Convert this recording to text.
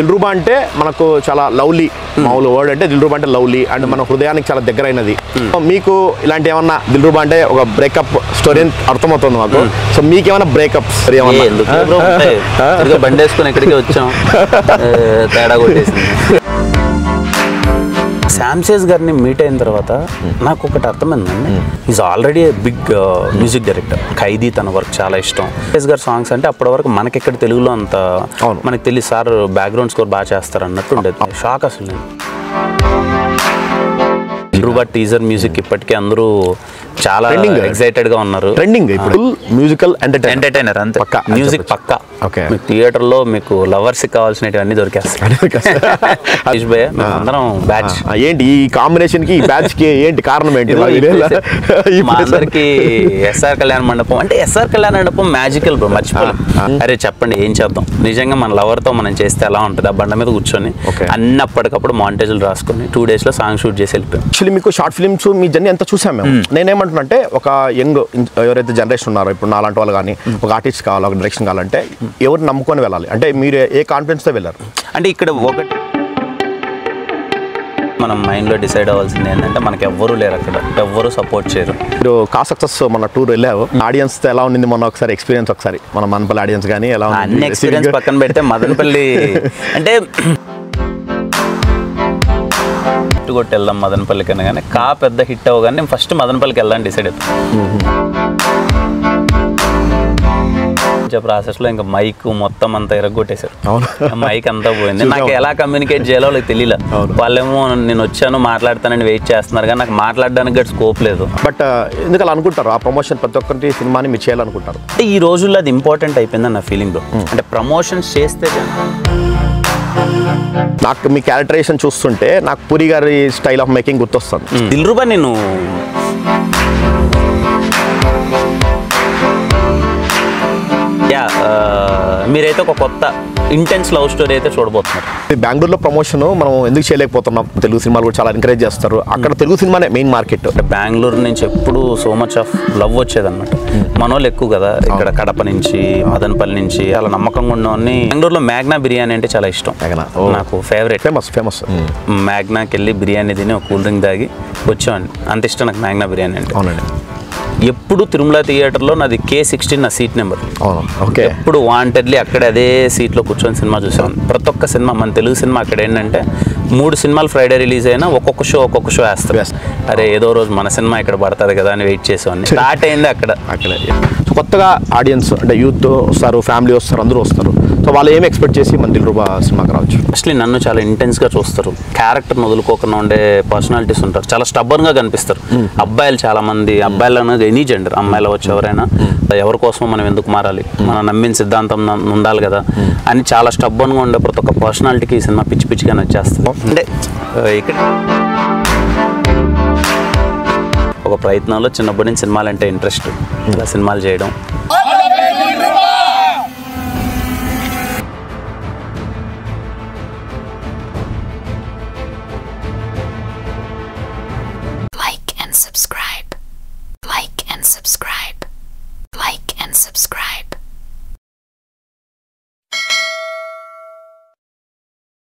దిల్రూబా అంటే మనకు చాలా లవ్లీ మామూలు వర్డ్ అంటే దిల్రూబా అంటే లవ్లీ అండ్ మన హృదయానికి చాలా దగ్గరైనది. మీకు ఇలాంటి ఏమన్నా దిల్రూబా అంటే ఒక బ్రేకప్ స్టోరీ అని అర్థమవుతుంది మాకు. సో మీకేమైనా బ్రేకప్ స్టోరీ ఏమన్నా? బండి వేసుకొని ఎక్కడికి వచ్చాం, తేడా కొట్టేసింది. శామ్సేజ్ గారిని మీట్ అయిన తర్వాత నాకు ఒకటి అర్థమైందండి, is already big music director. Khaidi తన వర్క్ చాలా ఇష్టం. శామ్సేజ్ గారి సాంగ్స్ అంటే అప్పటి వరకు మనకి ఇక్కడ తెలుగులో అంత మనకి తెలియదు. సార్ బ్యాక్గ్రౌండ్ స్కోర్ బాగా చేస్తారు అన్నట్టు ఉండేది. షాక్ అసలు నేను. దిల్రూబా టీజర్ మ్యూజిక్ ఇప్పటికీ అందరూ చాలా ఎక్సైటెడ్ గా ఉన్నారు. ట్రెండింగ్ ఇప్పుడు మ్యూజికల్ ఎంటర్టైనర్ అంతే. పక్కా మ్యూజిక్ పక్కా. మీకు థియేటర్ లో మీకు లవర్స్ కావాల్సినవన్నీ దొరికేస్తాయి. అందరం బ్యాచ్. ఏంటి ఈ కాంబినేషన్ కి, ఈ బ్యాచ్ కి ఏంటి కారణం ఏంటి? మా అందరికి ఎస్ఆర్ కళ్యాణ మండపం అంటే ఎస్ఆర్ కళ్యాణ మండపం మ్యాజికల్ బ్రో, మర్చిపోలేం. అరే చెప్పండి ఏం చేద్దాం, నిజంగా మన లవర్ తో మనం చేస్తే ఎలా ఉంటుంది? ఆ బండ మీద కూర్చొని అన్ని అప్పటికప్పుడు మాంటేజ్లు రాసుకొని 2 days లో సాంగ్ షూట్ చేసి వెళ్ళిపోయాం. యాక్చువల్లీ మీకు షార్ట్ ఫిల్మ్స్ మీ జర్నీ ఎంత చూసాం మేము. నేనేమంటున్నా ఒక యంగ్ ఎవరైతే జనరేషన్ ఉన్నారో ఇప్పుడు నాలాంటి వాళ్ళు కానీ ఒక ఆర్టిస్ట్ కావాలి, ఒక డైరెక్షన్ కావాలంటే ఎవరు నమ్ముకొని వెళ్ళాలి అంటే మీరు ఏ కాన్ఫిడెన్స్తో వెళ్ళారు? అంటే ఇక్కడ ఒకటి మనం మైండ్లో డిసైడ్ అవ్వాల్సింది ఏంటంటే మనకి ఎవ్వరూ లేరు అక్కడ, ఎవ్వరూ సపోర్ట్ చేయరు. మీరు సక్సెస్ మన టూర్ వెళ్ళావు, ఆడియన్స్తో ఎలా ఉండింది మొన్న ఒకసారి ఎక్స్పీరియన్స్? ఒకసారి మన మదనపల్లి ఆడియన్స్ కానీ ఎలా ఉంది? అన్ని ఎక్స్పీరియన్స్ పక్కన పెడితే మదనపల్లి అంటే కొట్టి వెళ్దాం మదనపల్లికి అని, కానీ పెద్ద హిట్ అవ్వగానే నేను ఫస్ట్ మదనపల్లికి వెళ్దాం డిసైడ్ అవుతాను. ప్రాసెస్లో ఇంకా మైక్ మొత్తం అంతా ఎరగొట్టేశారు. మైక్ అంతా పోయింది. నాకు ఎలా కమ్యూనికేట్ చేయాలో వాళ్ళకి తెలియలే. వాళ్ళేమో నేను వచ్చాను మాట్లాడతానని వెయిట్ చేస్తున్నారు, కానీ నాకు మాట్లాడడానికి కూడా స్కోప్ లేదు. బట్ ఎందుకు అలా అనుకుంటారు? ఆ ప్రమోషన్ ప్రతి ఒక్కరి సినిమాని మీరు చేయాలనుకుంటారు. అంటే ఈ రోజుల్లో అది ఇంపార్టెంట్ అయిపోయిందని నా ఫీలింగ్. అంటే ప్రమోషన్స్ చేస్తే నాకు మీ క్యారెక్టరైజేషన్ చూస్తుంటే నాకు పూరి గారి స్టైల్ ఆఫ్ మేకింగ్ గుర్తొస్తుంది. దిల్రూబా నేను మీరైతే ఒక కొత్త ఇంటెన్స్ లవ్ స్టోరీ అయితే చూడబోతున్నారు. బెంగళూరులో ప్రమోషన్ మనం ఎందుకు చేయలేకపోతున్నాం? తెలుగు సినిమాలు కూడా చాలా ఎంకరేజ్ చేస్తారు. అక్కడ తెలుగు సినిమానే మెయిన్ మార్కెట్. బెంగళూరు నుంచి ఎప్పుడు సో మచ్ ఆఫ్ లవ్ వచ్చేదన్నమాట. మనోళ్ళు ఎక్కువ కదా ఇక్కడ, కడప నుంచి మదనపల్లి నుంచి అలా నమ్మకంగా ఉన్నవన్నీ. బెంగళూరులో మ్యాగ్నా బిర్యానీ అంటే చాలా ఇష్టం నాకు, ఫేవరెట్, ఫేమస్. మ్యాగ్నాకి వెళ్ళి బిర్యానీ తిని ఒక కూల్ డ్రింక్ తాగి వచ్చామండి. అంత ఇష్టం నాకు మ్యాగ్నా బిర్యానీ అంటే. అవునండి. ఎప్పుడు తిరుమల థియేటర్లో నాది K16 నా సీట్ నెంబర్. ఎప్పుడు వాంటెడ్లీ అక్కడ అదే సీట్లో కూర్చొని సినిమా చూసాను. ప్రతి ఒక్క సినిమా మన తెలుగు సినిమా అక్కడ ఏంటంటే 3 సినిమాలు ఫ్రైడే రిలీజ్ అయినా ఒక్కొక్క షో వేస్తారు. అరే ఏదో రోజు మన సినిమా ఇక్కడ పడుతుంది కదా అని వెయిట్ చేసేవాడిని. స్టార్ట్ అయింది అక్కడే. కొత్తగా ఆడియన్స్ అంటే యూత్ వస్తారు, ఫ్యామిలీ వస్తారు, అందరూ వస్తారు. సో వాళ్ళు ఏమి ఎక్స్పెక్ట్ చేసి మన దిల్రూబా సినిమాకి రావచ్చు? ఫస్ట్లీ నన్ను చాలా ఇంటెన్స్గా చూస్తారు. క్యారెక్టర్ని వదులుకోకుండా ఉండే పర్సనాలిటీస్ ఉంటారు. చాలా స్టబ్బర్న్గా కనిపిస్తారు. అబ్బాయిలు చాలా మంది, అబ్బాయిలు అనేది ఎనీ జెండర్, అమ్మాయిలు వచ్చి ఎవరైనా ఎవరి కోసం మనం ఎందుకు మారాలి, మనం నమ్మిన సిద్ధాంతం ఉండాలి కదా అని చాలా స్టబ్బర్న్గా ఉండే ప్రతి ఒక్క పర్సనాలిటీకి ఈ సినిమా పిచ్చిగా నచ్చేస్తుంది. అంటే ఇక్కడ ఒక ప్రయత్నంలో చిన్నప్పటి నుంచి సినిమాలు అంటే ఇంట్రెస్ట్, ఇలా సినిమాలు చేయడం.